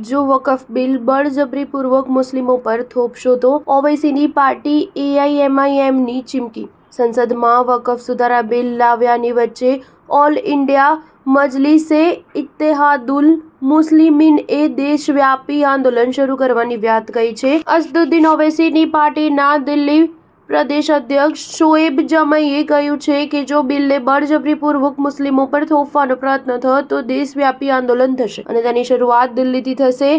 જો વકફ બિલ બળજબરીપૂર્વક મુસ્લિમો પર થોપશો તો ઓવૈસીની પાર્ટી એઆઈએમઆઈએમની ચીમકી। સંસદમાં વકફ સુધારા બિલ લાવ્યાની વચ્ચે ઓલ ઇન્ડિયા મજલિસે ઇત્તેહાદુલ મુસ્લિમીનએ દેશવ્યાપી આંદોલન શરૂ કરવાની વાત કહી છે। અસદુદ્દીન ઓવૈસીની પાર્ટીના દિલ્હી પ્રદેશ અધ્યક્ષ શોએબ જમાઈએ કહ્યું છે કે જો બિલને બળજબરીપૂર્વક મુસ્લિમો પર થોપવાનો પ્રયત્ન થયો તો દેશવ્યાપી આંદોલન થશે અને તેની શરૂઆત દિલ્હીથી થશે।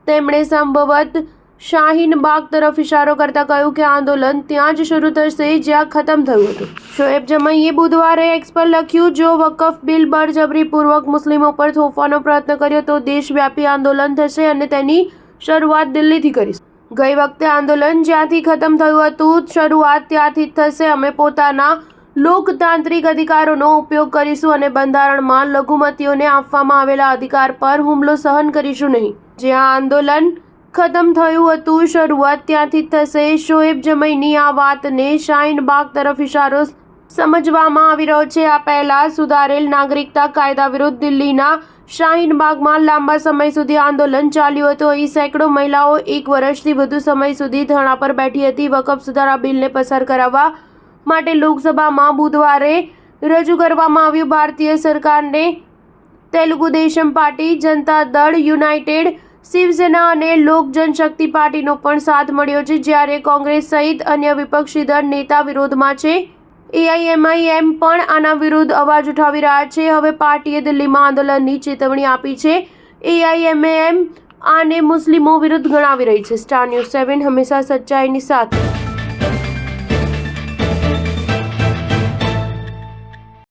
તેમણે સંભવત શાહીન બાગ તરફ ઇશારો કરતા કહ્યું કે આંદોલન ત્યાં જ શરૂ થશે જ્યાં ખતમ થયું હતું। શોએબ જમાઈએ બુધવારે એક્સ પર લખ્યું, જો વકફ બિલ બળજબરીપૂર્વક મુસ્લિમો પર થોપવાનો પ્રયત્ન કર્યો તો દેશવ્યાપી આંદોલન થશે અને તેની શરૂઆત દિલ્હીથી કરીશું। ગઈ વખતે આંદોલન જ્યાંથી ખતમ થયું હતું શરૂઆત ત્યાંથી જ થશે। અમે પોતાના લોકતાંત્રિક અધિકારોનો ઉપયોગ કરીશું અને બંધારણમાં લઘુમતીઓને આપવામાં આવેલા અધિકાર પર હુમલો સહન કરીશું નહીં। જ્યાં આંદોલન ખતમ થયું હતું શરૂઆત ત્યાંથી જ થશે। શોએબ જમાઈની આ વાતને શાહીન બાગ તરફ ઇશારો સમજવામાં આવી રહ્યો છે। આ પહેલા સુધારેલ નાગરિકતા કાયદા વિરુદ્ધ દિલ્હીના શાહીન બાગમાં લાંબા સમય સુધી આંદોલન ચાલ્યું હતું। અહીં સેંકડો મહિલાઓ 1 વર્ષથી વધુ સમય સુધી ધરણા પર બેઠી હતી। વકફ સુધારા બિલને પસાર કરાવવા માટે લોકસભામાં બુધવારે રજૂ કરવામાં આવ્યું। ભારતીય સરકારને તેલુગુ દેશમ પાર્ટી, જનતા દળ યુનાઇટેડ, શિવસેના અને લોક જનશક્તિ પાર્ટીનો પણ સાથ મળ્યો છે, જ્યારે કોંગ્રેસ સહિત અન્ય વિપક્ષી દળ નેતા વિરોધમાં છે। એઆઈએમઆઈએમ પણ આના વિરુદ્ધ અવાજ ઉઠાવી રહ્યા છે। હવે પાર્ટીએ દિલ્હીમાં આંદોલનની ચેતવણી આપી છે। એઆઈએમઆઈએમ આને મુસ્લિમો વિરુદ્ધ ગણાવી રહી છે। સ્ટાર ન્યૂઝ 7 હંમેશા સચ્ચાઈની સાથે।